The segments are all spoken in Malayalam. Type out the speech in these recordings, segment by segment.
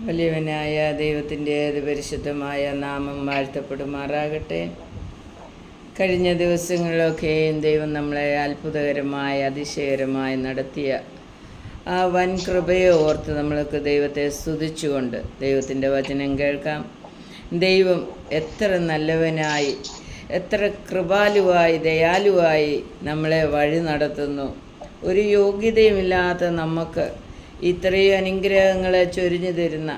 വലിയവനായ ദൈവത്തിൻ്റെ പരിശുദ്ധമായ നാമം വാഴ്ത്തപ്പെടുമാറാകട്ടെ. കഴിഞ്ഞ ദിവസങ്ങളിലൊക്കെയും ദൈവം നമ്മളെ അത്ഭുതകരമായി അതിശയകരമായി നടത്തിയ ആ വൻ കൃപയെ ഓർത്ത് നമ്മൾക്ക് ദൈവത്തെ സ്തുതിച്ചുകൊണ്ട് ദൈവത്തിൻ്റെ വചനം കേൾക്കാം. ദൈവം എത്ര നല്ലവനായി, എത്ര കൃപാലുവായി, ദയാലുവായി നമ്മളെ വഴി നടത്തുന്നു. ഒരു യോഗ്യതയുമില്ലാത്ത നമുക്ക് ഇത്രയും അനുഗ്രഹങ്ങളെ ചൊരിഞ്ഞു തരുന്ന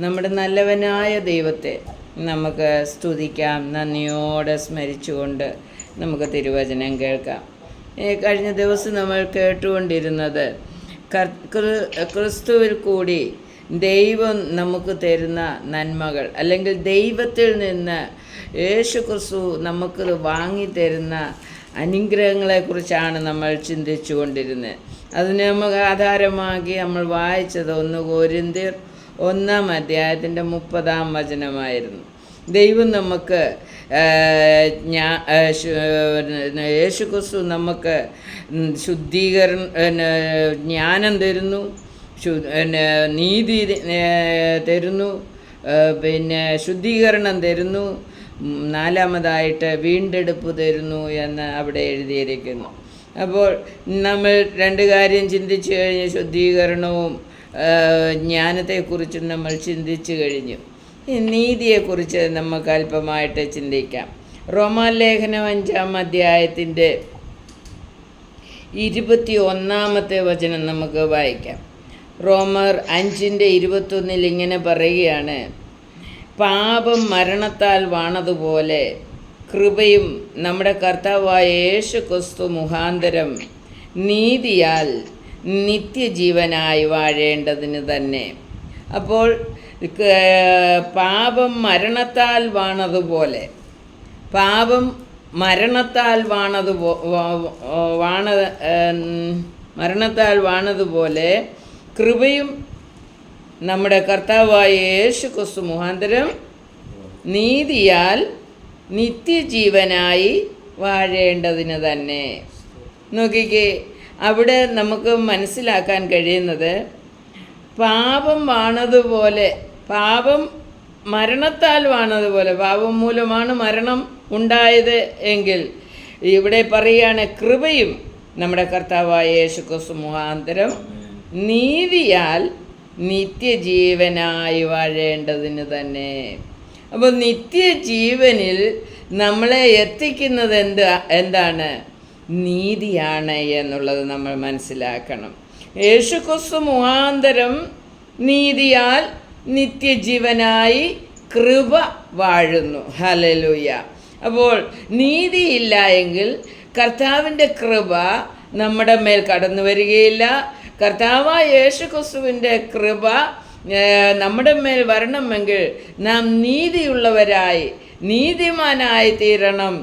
നമ്മുടെ നല്ലവനായ ദൈവത്തെ നമുക്ക് സ്തുതിക്കാം. നന്ദിയോടെ സ്മരിച്ചുകൊണ്ട് നമുക്ക് തിരുവചനം കേൾക്കാം. കഴിഞ്ഞ ദിവസം നമ്മൾ കേട്ടുകൊണ്ടിരുന്നത് ക്രിസ്തുവിൽ കൂടി ദൈവം നമുക്ക് തരുന്ന നന്മകൾ, അല്ലെങ്കിൽ ദൈവത്തിൽ നിന്ന് യേശു ക്രിസ്തു നമുക്ക് വാങ്ങിത്തരുന്ന അനുഗ്രഹങ്ങളെക്കുറിച്ചാണ് നമ്മൾ ചിന്തിച്ചു കൊണ്ടിരുന്നത്. അതിനെ നമുക്ക് ആധാരമാക്കി നമ്മൾ വായിച്ചത് 1 കൊരിന്ത്യർ 1-ാം അധ്യായത്തിൻ്റെ 30-ാം വചനമായിരുന്നു. ദൈവം നമുക്ക് യേശു ക്രിസ്തു നമുക്ക് ജ്ഞാനം തരുന്നു, നീതി തരുന്നു, ശുദ്ധീകരണം തരുന്നു, 4-മതായിട്ട് വീണ്ടെടുപ്പ് തരുന്നു എന്ന് അവിടെ എഴുതിയിരിക്കുന്നു. അപ്പോൾ നമ്മൾ 2 കാര്യം ചിന്തിച്ചു കഴിഞ്ഞ്, ശുദ്ധീകരണവും ജ്ഞാനത്തെക്കുറിച്ചും നമ്മൾ ചിന്തിച്ചു കഴിഞ്ഞു. നീതിയെക്കുറിച്ച് നമുക്ക് അല്പമായിട്ട് ചിന്തിക്കാം. റോമാലേഖനം 5-ാം അധ്യായത്തിൻ്റെ 21-ാമത്തെ വചനം നമുക്ക് വായിക്കാം. റോമർ 5:21 ഇങ്ങനെ പറയുകയാണ്: പാപം മരണത്താൽ വാണതുപോലെ കൃപയും നമ്മുടെ കർത്താവായ യേശു ക്രിസ്തു മുഖാന്തരം നീതിയാൽ നിത്യജീവനായി വാഴേണ്ടതിന് തന്നെ. അപ്പോൾ പാപം മരണത്താൽ വാണതുപോലെ, പാപം മരണത്താൽ വാണതുപോലെ കൃപയും നമ്മുടെ കർത്താവായ യേശു ക്രിസ്തു മുഖാന്തരം നീതിയാൽ നിത്യജീവനായി വാഴേണ്ടതിന് തന്നെ. നോക്കിക്കേ, അവിടെ നമുക്ക് മനസ്സിലാക്കാൻ കഴിയുന്നത്, പാപം വാണതുപോലെ, പാപം മരണത്താൽ വാണതുപോലെ, പാപം മൂലമാണ് മരണം ഉണ്ടായത് എങ്കിൽ ഇവിടെ പറയുകയാണ് കൃപയും നമ്മുടെ കർത്താവായ യേശു ക്രിസ്തു മുഖാന്തരം നീതിയാൽ നിത്യജീവനായി വാഴേണ്ടതിന് തന്നെ. അപ്പോൾ നിത്യജീവനിൽ നമ്മളെ എത്തിക്കുന്നത് എന്താണ്? നീതിയാണ് എന്നുള്ളത് നമ്മൾ മനസ്സിലാക്കണം. യേശു ക്രിസ്തു മുഖാന്തരം നീതിയാൽ നിത്യജീവനായി കൃപ വാഴുന്നു. ഹല്ലേലൂയ. അപ്പോൾ നീതിയില്ല എങ്കിൽ കർത്താവിൻ്റെ കൃപ നമ്മുടെ മേൽ കടന്നു വരികയില്ല. കർത്താവായ യേശു ക്രിസ്തുവിൻ്റെ കൃപ നമ്മുടെ മേൽ വരണമെങ്കിൽ നാം നീതിയുള്ളവരായി, നീതിമാനായി തീരണം.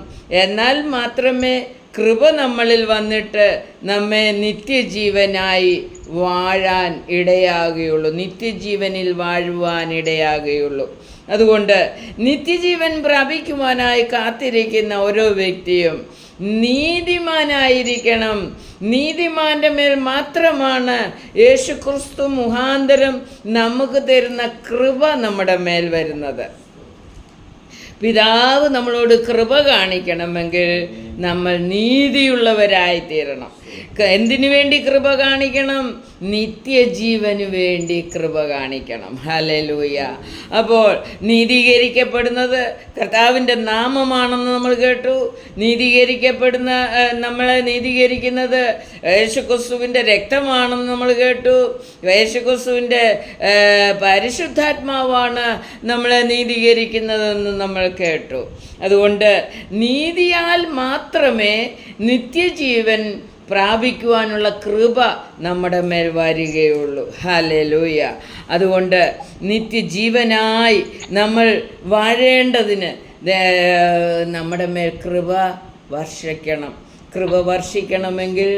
എന്നാൽ മാത്രമേ കൃപ നമ്മളിൽ വന്നിട്ട് നമ്മെ നിത്യജീവനായി വാഴാൻ ഇടയാകുകയുള്ളൂ, നിത്യജീവനിൽ വാഴുവാൻ ഇടയാകുകയുള്ളൂ. അതുകൊണ്ട് നിത്യജീവൻ പ്രാപിക്കുവാനായി കാത്തിരിക്കുന്ന ഓരോ വ്യക്തിയും നീതിമാനായിരിക്കണം. നീതിമാൻ്റെ മേൽ മാത്രമാണ് യേശു ക്രിസ്തു മുഖാന്തരം നമുക്ക് തരുന്ന കൃപ നമ്മുടെ മേൽ വരുന്നത്. പിതാവ് നമ്മളോട് കൃപ കാണിക്കണമെങ്കിൽ നമ്മൾ നീതിയുള്ളവരായി തീരണം. എന്തിനു വേണ്ടി കൃപ കാണിക്കണം? നിത്യജീവന് വേണ്ടി കൃപ കാണിക്കണം. ഹല്ലേലൂയ. അപ്പോൾ നീതീകരിക്കപ്പെടുന്നത് കർത്താവിൻ്റെ നാമമാണെന്ന് നമ്മൾ കേട്ടു. നമ്മളെ നീതീകരിക്കുന്നത് യേശുക്രിസ്തുവിൻ്റെ രക്തമാണെന്ന് നമ്മൾ കേട്ടു. യേശുക്രിസ്തുവിൻ്റെ പരിശുദ്ധാത്മാവാണ് നമ്മളെ നീതീകരിക്കുന്നതെന്ന് നമ്മൾ കേട്ടു. അതുകൊണ്ട് നീതിയാൽ മാത്രമേ നിത്യജീവൻ പ്രാപിക്കുവാനുള്ള കൃപ നമ്മുടെ മേൽ വരികയുള്ളൂ. ഹല്ലേലൂയ. അതുകൊണ്ട് നിത്യജീവനായി നമ്മൾ വാഴേണ്ടതിന് നമ്മുടെ മേൽ കൃപ വർഷിക്കണം. കൃപ വർഷിക്കണമെങ്കിൽ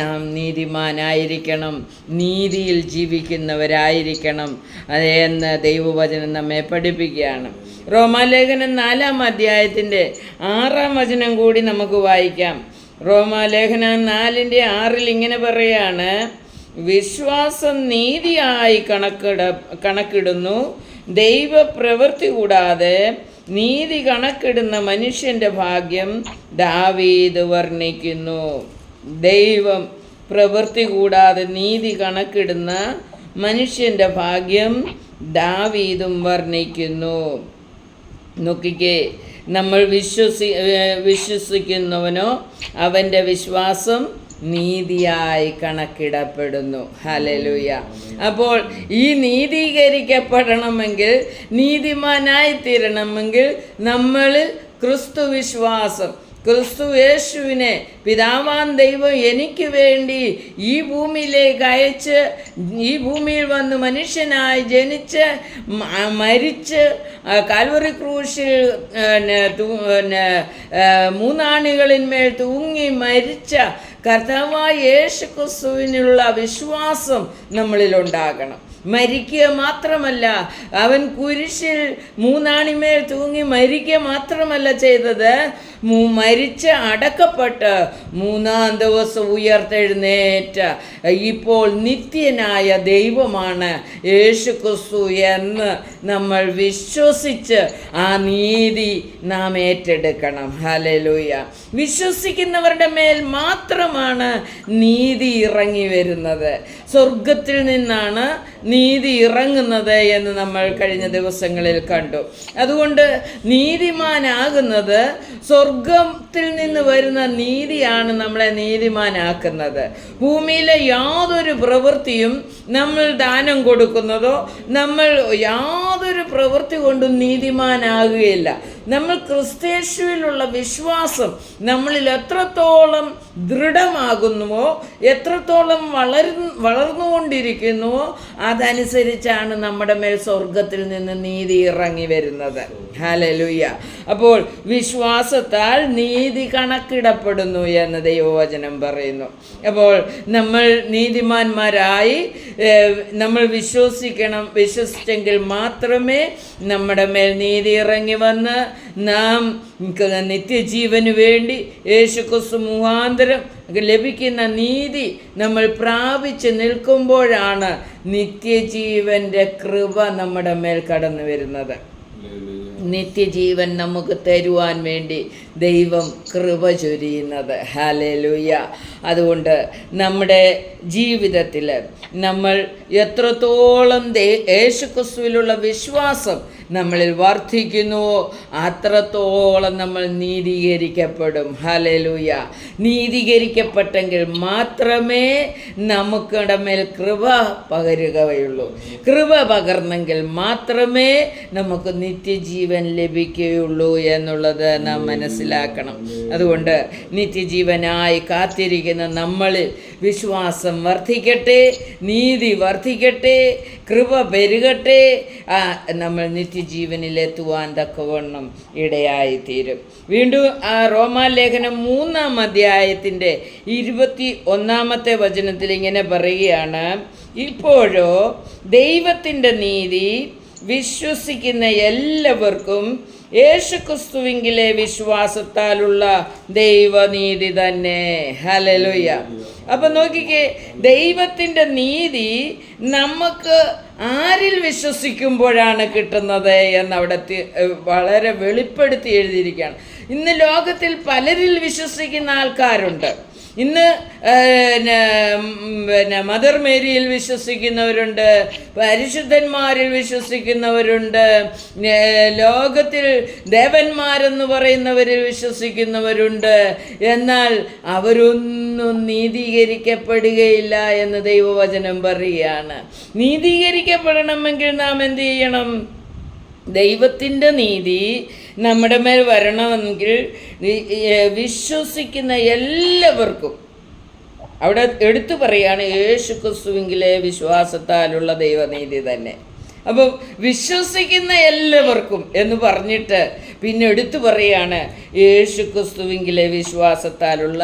നാം നീതിമാനായിരിക്കണം, നീതിയിൽ ജീവിക്കുന്നവരായിരിക്കണം എന്ന് ദൈവവചനം നമ്മെ പഠിപ്പിക്കുകയാണ്. റോമാലേഖനം 4-ാം അധ്യായത്തിൻ്റെ 6-ാം വചനം കൂടി നമുക്ക് വായിക്കാം. റോമാലേഖനം 4:6 ഇങ്ങനെ പറയാണ്: വിശ്വാസം നീതിയായി കണക്കിടുന്നു. ദൈവപ്രവൃത്തി കൂടാതെ നീതി കണക്കിടുന്ന മനുഷ്യൻ്റെ ഭാഗ്യം ദാവീദ് വർണ്ണിക്കുന്നു. ദൈവം പ്രവൃത്തി കൂടാതെ നീതി കണക്കിടുന്ന മനുഷ്യൻ്റെ ഭാഗ്യം ദാവീദും വർണ്ണിക്കുന്നു. നോക്കിക്കേ, നമ്മൾ വിശ്വസിക്കുന്നവനോ അവൻ്റെ വിശ്വാസം നീതിയായി കണക്കിടപ്പെടുന്നു. ഹല്ലേലൂയ. അപ്പോൾ ഈ നീതീകരിക്കപ്പെടണമെങ്കിൽ, നീതിമാനായി തീരണമെങ്കിൽ നമ്മൾ ക്രിസ്തു വിശ്വാസം, ക്രിസ്തു യേശുവിനെ പിതാവാൻ ദൈവം എനിക്ക് വേണ്ടി ഈ ഭൂമിയിലേക്ക് അയച്ച്, ഈ ഭൂമിയിൽ വന്ന് മനുഷ്യനായി ജനിച്ച് മരിച്ച് കാൽവറി ക്രൂശിൽ മൂന്നാണികളിന്മേൽ തൂങ്ങി മരിച്ച കർത്താവായ യേശു ക്രിസ്തുവിനുള്ള വിശ്വാസം നമ്മളിലുണ്ടാകണം. മരിക്കുക മാത്രമല്ല, അവൻ കുരിശിൽ മൂന്നാണിമേൽ തൂങ്ങി മരിക്കുക മാത്രമല്ല ചെയ്തത്, മരിച്ച് അടക്കപ്പെട്ട് മൂന്നാം ദിവസം ഉയർത്തെഴുന്നേറ്റ ഇപ്പോൾ നിത്യനായ ദൈവമാണ് യേശു ക്രിസ്തു എന്ന് നമ്മൾ വിശ്വസിച്ച് ആ നീതി നാം ഏറ്റെടുക്കണം. ഹല്ലേലൂയ. വിശ്വസിക്കുന്നവരുടെ മേൽ മാത്രമാണ് നീതി ഇറങ്ങി വരുന്നത്. സ്വർഗത്തിൽ നിന്നാണ് നീതി ഇറങ്ങുന്നത് എന്ന് നമ്മൾ കഴിഞ്ഞ ദിവസങ്ങളിൽ കണ്ടു. അതുകൊണ്ട് നീതിമാനാകുന്നത് സ്വർഗത്തിൽ നിന്ന് വരുന്ന നീതിയാണ് നമ്മളെ നീതിമാനാക്കുന്നത്. ഭൂമിയിലെ യാതൊരു പ്രവൃത്തിയും, നമ്മൾ ദാനം കൊടുക്കുന്നതോ നമ്മൾ യാതൊരു പ്രവൃത്തി കൊണ്ടും നീതിമാനാകുകയില്ല. നമ്മൾ ക്രിസ്തയേശുവിലുള്ള വിശ്വാസം നമ്മളിൽ എത്രത്തോളം ദൃഢമാകുന്നുവോ, എത്രത്തോളം വളർന്നുകൊണ്ടിരിക്കുന്നുവോ അതനുസരിച്ചാണ് നമ്മുടെ മേൽ സ്വർഗത്തിൽ നിന്ന് നീതി ഇറങ്ങി വരുന്നത്. ഹല്ലേലൂയ. അപ്പോൾ വിശ്വാസത്താൽ നീതി കണക്കിടപ്പെടുന്നു എന്ന് ദൈവവചനം പറയുന്നു. അപ്പോൾ നമ്മൾ നീതിമാന്മാരായി നമ്മൾ വിശ്വസിക്കണം. വിശ്വസിച്ചെങ്കിൽ മാത്രമേ നമ്മുടെ മേൽ നീതി ഇറങ്ങി വന്ന് നാം നിത്യജീവന് വേണ്ടി യേശുക്രിസ്തു മുഖാന്തരം ലഭിക്കുന്ന നീതി നമ്മൾ പ്രാപിച്ച് നിൽക്കുമ്പോഴാണ് നിത്യജീവന്റെ കൃപ നമ്മുടെ മേൽ കടന്നു വരുന്നത്. നിത്യജീവൻ നമുക്ക് തരുവാൻ വേണ്ടി ദൈവം കൃപ ചൊരിയുന്നത്. ഹല്ലേലൂയ. അതുകൊണ്ട് നമ്മുടെ ജീവിതത്തിൽ നമ്മൾ എത്രത്തോളം യേശുക്രിസ്തുവിലുള്ള വിശ്വാസം നമ്മളിൽ വർദ്ധിക്കുന്നുവോ അത്രത്തോളം നമ്മൾ നീതീകരിക്കപ്പെടും. ഹല്ലേലൂയ. നീതീകരിക്കപ്പെട്ടെങ്കിൽ മാത്രമേ നമുക്കിടെ മേൽ കൃപ പകരുകയുള്ളൂ. കൃപ പകർന്നെങ്കിൽ മാത്രമേ നമുക്ക് നിത്യജീവൻ ലഭിക്കുകയുള്ളൂ എന്നുള്ളത് നാം മനസ്സിലാക്കണം. അതുകൊണ്ട് നിത്യജീവനായി കാത്തിരിക്കുന്ന നമ്മളിൽ വിശ്വാസം വർദ്ധിക്കട്ടെ, നീതി വർദ്ധിക്കട്ടെ, കൃപ പെരുകട്ടെ. നമ്മൾ നിത്യജീവനിലെത്തുവാൻ തക്കവണ്ണം ഇടയായിത്തീരും. വീണ്ടും റോമാലേഖനം 3-ാം അധ്യായത്തിൻ്റെ 21-ാമത്തെ വചനത്തിൽ ഇങ്ങനെ പറയുകയാണ്, ഇപ്പോഴോ ദൈവത്തിൻ്റെ നീതി വിശ്വസിക്കുന്ന എല്ലാവർക്കും യേശുക്രിസ്തുവിങ്കിലെ വിശ്വാസത്താലുള്ള ദൈവനീതി തന്നെ. ഹല്ലേലൂയ. അപ്പം നോക്കിക്കേ, ദൈവത്തിൻ്റെ നീതി നമുക്ക് ആരിൽ വിശ്വസിക്കുമ്പോഴാണ് കിട്ടുന്നത് എന്നവിടെ വളരെ വെളിപ്പെടുത്തി എഴുതിയിരിക്കുകയാണ്. ഇന്ന് ലോകത്തിൽ പലരിൽ വിശ്വസിക്കുന്ന ആൾക്കാരുണ്ട്. ഇന്ന് മദർ മേരിയിൽ വിശ്വസിക്കുന്നവരുണ്ട്, പരിശുദ്ധന്മാരിൽ വിശ്വസിക്കുന്നവരുണ്ട്, ലോകത്തിൽ ദേവന്മാരെന്ന് പറയുന്നവരിൽ വിശ്വസിക്കുന്നവരുണ്ട്. എന്നാൽ അവരൊന്നും നീതീകരിക്കപ്പെടുകയില്ല എന്ന് ദൈവവചനം പറയുകയാണ്. നീതീകരിക്കപ്പെടണമെങ്കിൽ നാം എന്ത് ചെയ്യണം? ദൈവത്തിൻ്റെ നീതി നമ്മുടെ മേൽ വരണമെങ്കിൽ വിശ്വസിക്കുന്ന എല്ലാവർക്കും, അവിടെ എടുത്തു പറയാണ് യേശുക്രിസ്തുവിങ്കിലെ വിശ്വാസത്താലുള്ള ദൈവനീതി തന്നെ. അപ്പം വിശ്വസിക്കുന്ന എല്ലാവർക്കും എന്ന് പറഞ്ഞിട്ട് പിന്നെ എടുത്തു പറയാണ് യേശുക്രിസ്തുവിങ്കിലെ വിശ്വാസത്താലുള്ള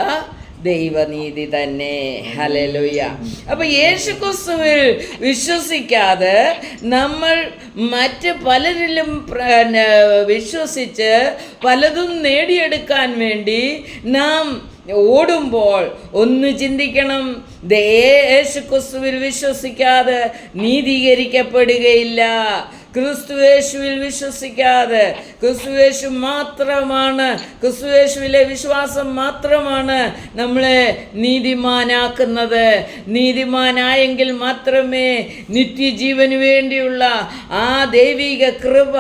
ദൈവനീതി തന്നെ. ഹല്ലേലൂയ. അപ്പോൾ യേശുക്രിസ്തുവിൽ വിശ്വസിക്കാതെ നമ്മൾ മറ്റ് പലരിലും വിശ്വസിച്ച് പലതും നേടിയെടുക്കാൻ വേണ്ടി നാം ഓടുമ്പോൾ ഒന്ന് ചിന്തിക്കണം, യേശുക്രിസ്തുവിൽ വിശ്വസിക്കാതെ നീതീകരിക്കപ്പെടുകയില്ല. ക്രിസ്തുയേശുവിൽ വിശ്വസിക്കാതെ, ക്രിസ്തുയേശു മാത്രമാണ്, ക്രിസ്തുയേശുവിലെ വിശ്വാസം മാത്രമാണ് നമ്മളെ നീതിമാനാക്കുന്നത്. നീതിമാനായെങ്കിൽ മാത്രമേ നിത്യജീവന് വേണ്ടിയുള്ള ആ ദൈവിക കൃപ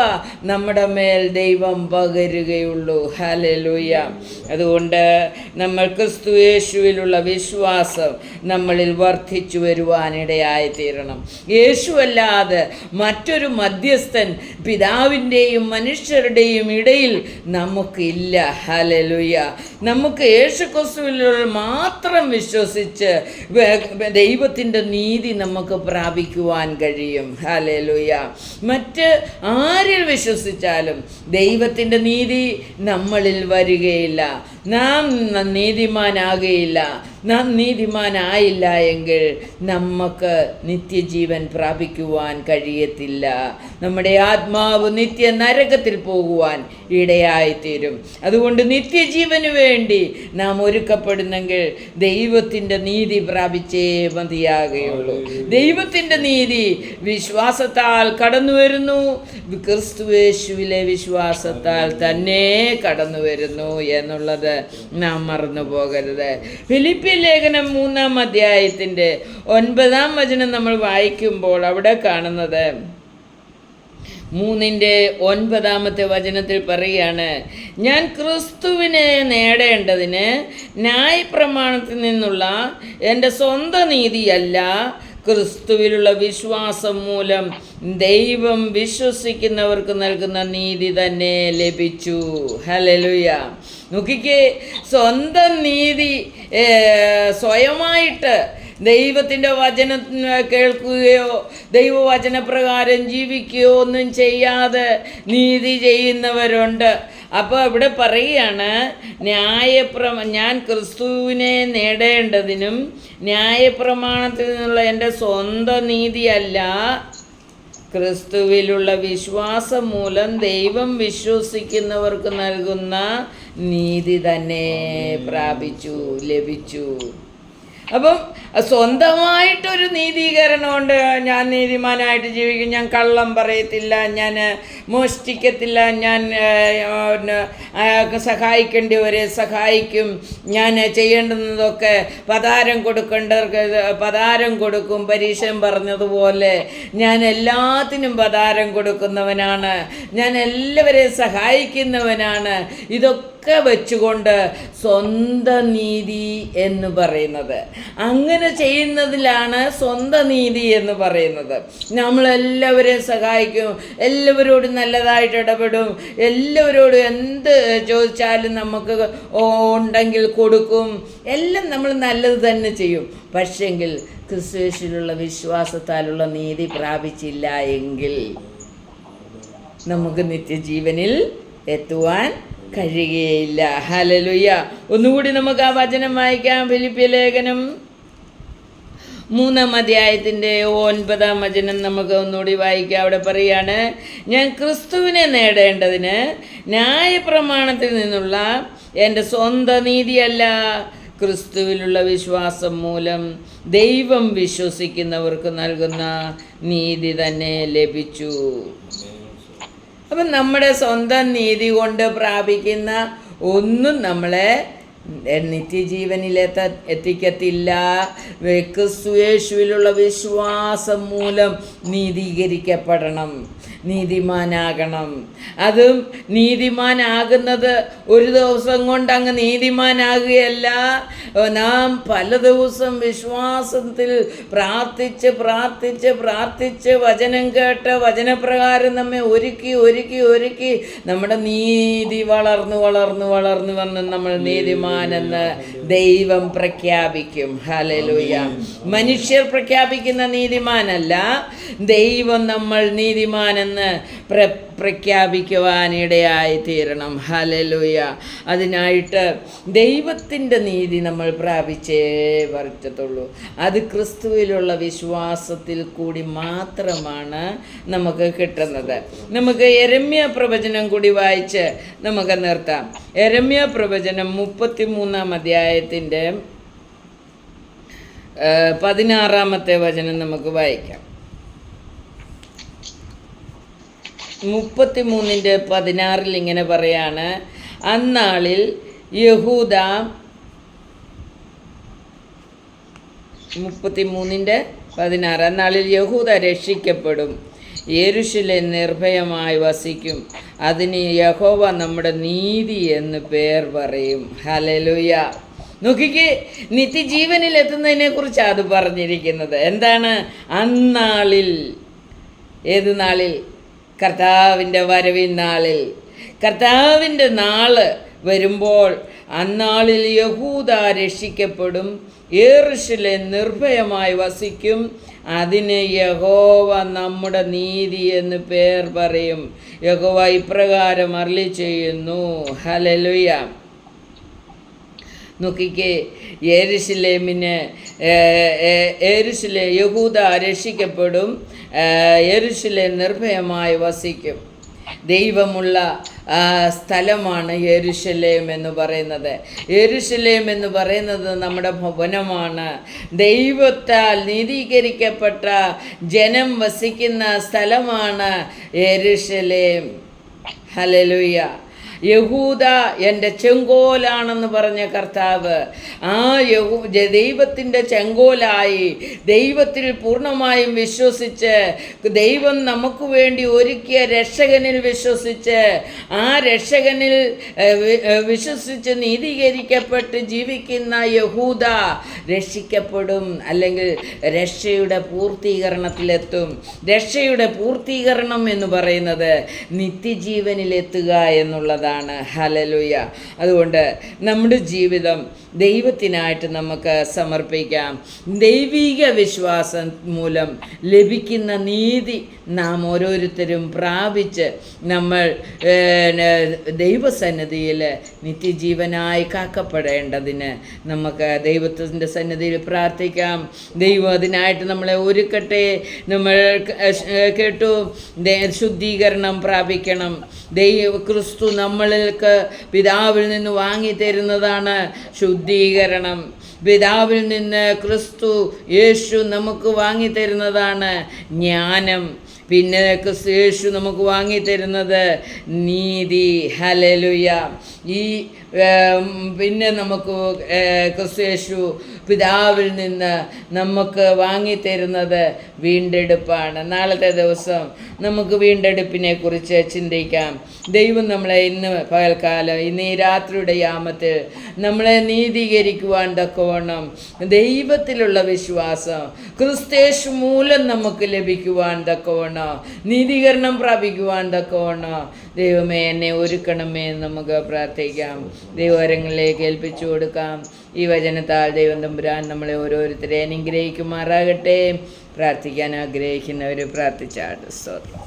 നമ്മുടെ മേൽ ദൈവം പകരുകയുള്ളൂ. ഹല്ലേലൂയ. അതുകൊണ്ട് നമ്മൾ ക്രിസ്തുയേശുവിലുള്ള വിശ്വാസം നമ്മളിൽ വർദ്ധിച്ചു വരുവാനിടയായിത്തീരണം. യേശുവല്ലാതെ മറ്റൊരു മധ്യസ്ഥൻ പിതാവിൻ്റെയും മനുഷ്യരുടെയും ഇടയിൽ നമുക്കില്ല. ഹല്ലേലൂയ. നമുക്ക് യേശുക്രിസ്തുവിൽ മാത്രം വിശ്വസിച്ച് ദൈവത്തിൻ്റെ നീതി നമുക്ക് പ്രാപിക്കുവാൻ കഴിയും. ഹല്ലേലൂയ. മറ്റ് ആരിൽ വിശ്വസിച്ചാലും ദൈവത്തിൻ്റെ നീതി നമ്മളിൽ വരികയില്ല. നാം നീതിമാനാകുകയില്ല. നാം നീതിമാനായില്ല എങ്കിൽ നമുക്ക് നിത്യജീവൻ പ്രാപിക്കുവാൻ കഴിയത്തില്ല. നമ്മുടെ ആത്മാവ് നിത്യ നരകത്തിൽ പോകുവാൻ ഇടയായിത്തീരും. അതുകൊണ്ട് നിത്യജീവന് വേണ്ടി നാം ഒരുക്കപ്പെടുന്നെങ്കിൽ ദൈവത്തിൻ്റെ നീതി പ്രാപിച്ചേ മതിയാകുകയുള്ളൂ. ദൈവത്തിൻ്റെ നീതി വിശ്വാസത്താൽ കടന്നു വരുന്നു. ക്രിസ്തുയേശുവിലെ വിശ്വാസത്താൽ തന്നെ കടന്നു വരുന്നു എന്നുള്ളത് നാം മറന്നു പോകരുത്. ഫിലിപ്പിയർ ലേഖനം 3-ാം അധ്യായത്തിൻ്റെ 9-ാം വചനം നമ്മൾ വായിക്കുമ്പോൾ അവിടെ കാണുന്നത് 3:9 വചനത്തിൽ പറയുകയാണ്, ഞാൻ ക്രിസ്തുവിനെ നേടേണ്ടതിന് ന്യായപ്രമാണത്തിൽ നിന്നുള്ള എൻ്റെ സ്വന്തം നീതിയല്ല, ക്രിസ്തുവിലുള്ള വിശ്വാസം മൂലം ദൈവം വിശ്വസിക്കുന്നവർക്ക് നൽകുന്ന നീതി തന്നെ ലഭിച്ചു. ഹല്ലേലൂയ. നോക്കിക്കേ, സ്വന്തം നീതി സ്വയമായിട്ട് ദൈവത്തിൻ്റെ വചനം കേൾക്കുകയോ ദൈവവചനപ്രകാരം ജീവിക്കുകയോ ഒന്നും ചെയ്യാതെ നീതി ചെയ്യുന്നവരുണ്ട്. അപ്പോൾ ഇവിടെ പറയുകയാണ്, ഞാൻ ക്രിസ്തുവിനെ നേടേണ്ടതിനും ന്യായപ്രമാണത്തിൽ നിന്നുള്ള എൻ്റെ സ്വന്തം നീതിയല്ല, ക്രിസ്തുവിലുള്ള വിശ്വാസം മൂലം ദൈവം വിശ്വസിക്കുന്നവർക്ക് നൽകുന്ന നീതി തന്നെ ലഭിച്ചു. അപ്പം സ്വന്തമായിട്ടൊരു നീതീകരണമുണ്ട്. ഞാൻ നീതിമാനായിട്ട് ജീവിക്കും, ഞാൻ കള്ളം പറയത്തില്ല, ഞാൻ മോഷ്ടിക്കത്തില്ല, ഞാൻ സഹായിക്കേണ്ടവരെ സഹായിക്കും, ഞാൻ ചെയ്യേണ്ടുന്നതൊക്കെ പതാരം കൊടുക്കേണ്ടവർക്ക് പതാരം കൊടുക്കും, പരീശൻ പറഞ്ഞതുപോലെ ഞാൻ എല്ലാത്തിനും പതാരം കൊടുക്കുന്നവനാണ്, ഞാൻ എല്ലാവരെയും സഹായിക്കുന്നവനാണ്. ഇതൊക്കെ വെച്ചുകൊണ്ട് സ്വന്തം നീതി എന്ന് പറയുന്നത്, അങ്ങനെ ചെയ്യുന്നതിലാണ് സ്വന്തം നീതി എന്ന് പറയുന്നത്. നമ്മളെല്ലാവരെയും സഹായിക്കും, എല്ലാവരോടും നല്ലതായിട്ട് ഇടപെടും, എല്ലാവരോടും എന്ത് ചോദിച്ചാലും നമുക്ക് ഉണ്ടെങ്കിൽ കൊടുക്കും, എല്ലാം നമ്മൾ നല്ലത് തന്നെ ചെയ്യും. പക്ഷെങ്കിൽ ക്രിസ്തുയേശുവിലുള്ള വിശ്വാസത്താലുള്ള നീതി പ്രാപിച്ചില്ല എങ്കിൽ നമുക്ക് നിത്യജീവനിൽ എത്തുവാൻ കഴിയുകയില്ല. ഹല്ലേലൂയ. ഒന്നുകൂടി നമുക്ക് ആ വചനം വായിക്കാം. ഫിലിപ്പിയർ ലേഖനം 3-ാം അധ്യായത്തിൻ്റെ 9-ാം വചനം നമുക്ക് ഒന്നുകൂടി വായിക്കാം. അവിടെ പറയാണ്, ഞാൻ ക്രിസ്തുവിനെ നേടേണ്ടതിന് ന്യായപ്രമാണത്തിൽ നിന്നുള്ള എൻ്റെ സ്വന്തം നീതിയല്ല, ക്രിസ്തുവിലുള്ള വിശ്വാസം മൂലം ദൈവം വിശ്വസിക്കുന്നവർക്ക് നൽകുന്ന നീതി തന്നെ ലഭിച്ചു. അപ്പം നമ്മുടെ സ്വന്തം നീതി കൊണ്ട് പ്രാപിക്കുന്ന ഒന്നും നമ്മളെ നിത്യജീവനിൽ എത്തിക്കത്തില്ല. ക്രിസ്തുയേശുവിലുള്ള വിശ്വാസം മൂലം നീതീകരിക്കപ്പെടണം, നീതിമാനാകണം. അതും നീതിമാനാകുന്നത് ഒരു ദിവസം കൊണ്ട് അങ്ങ് നീതിമാനാകുകയല്ല. നാം പല ദിവസം വിശ്വാസത്തിൽ പ്രാർത്ഥിച്ച് പ്രാർത്ഥിച്ച് പ്രാർത്ഥിച്ച് വചനം കേട്ട് വചനപ്രകാരം നമ്മെ ഒരുക്കി നമ്മുടെ നീതി വളർന്നു വളർന്നു വളർന്നു വന്ന് നമ്മൾ നീതിമാനെന്ന് ദൈവം പ്രഖ്യാപിക്കും. ഹല്ലേലൂയ. മനുഷ്യർ പ്രഖ്യാപിക്കുന്ന നീതിമാനല്ല, ദൈവം നമ്മൾ നീതിമാനെന്ന് നീതിമാനെന്ന് പ്രഖ്യാപിക്കുവാനിടയായി തീരണം. ഹല്ലേലൂയ. അതിനായിട്ട് ദൈവത്തിൻ്റെ നീതി നമ്മൾ പ്രാപിച്ചേ പറ്റത്തുള്ളൂ. അത് ക്രിസ്തുവിലുള്ള വിശ്വാസത്തിൽ കൂടി മാത്രമാണ് നമുക്ക് കിട്ടുന്നത്. നമുക്ക് യെരമ്യ പ്രവചനം കൂടി വായിച്ച് നമുക്ക് നിർത്താം. യെരമ്യ പ്രവചനം 33-ാം അധ്യായത്തിൻ്റെ 16-ാമത്തെ വചനം നമുക്ക് വായിക്കാം. 33:16 ഇങ്ങനെ പറയാണ്, അന്നാളിൽ യഹൂദ 33:16 അന്നാളിൽ യഹൂദ രക്ഷിക്കപ്പെടും, യെരൂശലേം നിർഭയമായി വസിക്കും, അതിന് യഹോവ നമ്മുടെ നീതി എന്ന് പേർ പറയും. ഹല്ലേലൂയ. നോക്കിക്കേ, നിത്യജീവനിൽ എത്തുന്നതിനെ കുറിച്ചാണ് അത് പറഞ്ഞിരിക്കുന്നത്. എന്താണ്? അന്നാളിൽ. ഏത് നാളിൽ? കർത്താവിൻ്റെ വരവിൻ നാളിൽ. കർത്താവിൻ്റെ നാള് വരുമ്പോൾ അന്നാളിൽ യഹൂദ രക്ഷിക്കപ്പെടും, യെരൂശലേം നിർഭയമായി വസിക്കും, അതിന് യഹോവ നമ്മുടെ നീതി എന്ന് പേർ പറയും. യഹോവ ഇപ്രകാരം അരുളി ചെയ്യുന്നു. ഹല്ലേലൂയ. നോക്കിക്കേ, യഹൂദ രക്ഷിക്കപ്പെടും, യെരൂശലേം നിർഭയമായി വസിക്കും. ദൈവമുള്ള സ്ഥലമാണ് യെരൂശലേം എന്ന് പറയുന്നത്. യെരൂശലേം എന്ന് പറയുന്നത് നമ്മുടെ ഭവനമാണ്. ദൈവത്താൽ നീതീകരിക്കപ്പെട്ട ജനം വസിക്കുന്ന സ്ഥലമാണ് യെരൂശലേം. ഹല്ലേലൂയ. യഹൂദ എൻ്റെ ചെങ്കോലാണെന്ന് പറഞ്ഞ കർത്താവ് ആ ദൈവത്തിൻ്റെ ചെങ്കോലായി ദൈവത്തിൽ പൂർണ്ണമായും വിശ്വസിച്ച്, ദൈവം നമുക്ക് വേണ്ടി ഒരുക്കിയ രക്ഷകനിൽ വിശ്വസിച്ച്, ആ രക്ഷകനിൽ വിശ്വസിച്ച് നീതീകരിക്കപ്പെട്ട് ജീവിക്കുന്ന യഹൂദ രക്ഷിക്കപ്പെടും, അല്ലെങ്കിൽ രക്ഷയുടെ പൂർത്തീകരണത്തിലെത്തും. രക്ഷയുടെ പൂർത്തീകരണം എന്ന് പറയുന്നത് നിത്യജീവനിലെത്തുക എന്നുള്ളതാണ്. ഹല്ലേലൂയ. അതുകൊണ്ട് നമ്മുടെ ജീവിതം ദൈവത്തിനായിട്ട് നമുക്ക് സമർപ്പിക്കാം. ദൈവിക വിശ്വാസം മൂലം ലഭിക്കുന്ന നീതി നാം ഓരോരുത്തരും പ്രാപിച്ച് നമ്മൾ ദൈവസന്നിധിയിൽ നിത്യജീവനായി കാക്കപ്പെടേണ്ടതിന് നമുക്ക് ദൈവത്തിൻ്റെ സന്നിധിയിൽ പ്രാർത്ഥിക്കാം. ദൈവം അതിനായിട്ട് നമ്മളെ ഒരുക്കട്ടെ. നമ്മൾ കേട്ടു, ശുദ്ധീകരണം പ്രാപിക്കണം. ക്രിസ്തു നമ്മൾക്ക് പിതാവിൽ നിന്ന് വാങ്ങിത്തരുന്നതാണ് ശുദ്ധീകരണം. പിതാവിൽ നിന്ന് ക്രിസ്തു യേശു നമുക്ക് വാങ്ങിത്തരുന്നതാണ് ജ്ഞാനം. പിന്നെ ക്രിസ്തു യേശു നമുക്ക് വാങ്ങിത്തരുന്നത് നീതി. ഹല്ലേലൂയ. ഈ പിന്നെ നമുക്ക് ക്രിസ്തു യേശു പിതാവിൽ നിന്ന് നമുക്ക് വാങ്ങിത്തരുന്നത് വീണ്ടെടുപ്പാണ്. നാളത്തെ ദിവസം നമുക്ക് വീണ്ടെടുപ്പിനെ കുറിച്ച് ചിന്തിക്കാം. ദൈവം നമ്മളെ ഇന്ന് പകൽക്കാലം, ഇന്ന് ഈ രാത്രിയുടെ യാമത്തിൽ നമ്മളെ നീതീകരിക്കുവാൻ തക്കവണ്ണം ദൈവത്തിലുള്ള വിശ്വാസം ക്രിസ്തേശു മൂലം നമുക്ക് ലഭിക്കുവാൻ തക്കവണ്ണം, നീതീകരണം പ്രാപിക്കുവാൻ തക്കവണ്ണം ദൈവമേ എന്നെ ഒരുക്കണമേ എന്ന് നമുക്ക് പ്രാർത്ഥിക്കാം. ദൈവകരങ്ങളിലേക്ക് ഏൽപ്പിച്ചു കൊടുക്കാം. ഈ വചനത്താൽ ദൈവം തമ്പുരാൻ നമ്മളെ ഓരോരുത്തരെ അനുഗ്രഹിക്കുമാറാകട്ടെ. പ്രാർത്ഥിക്കാൻ ആഗ്രഹിക്കുന്നവർ പ്രാർത്ഥിച്ചാട്ട്. സ്തോത്രം.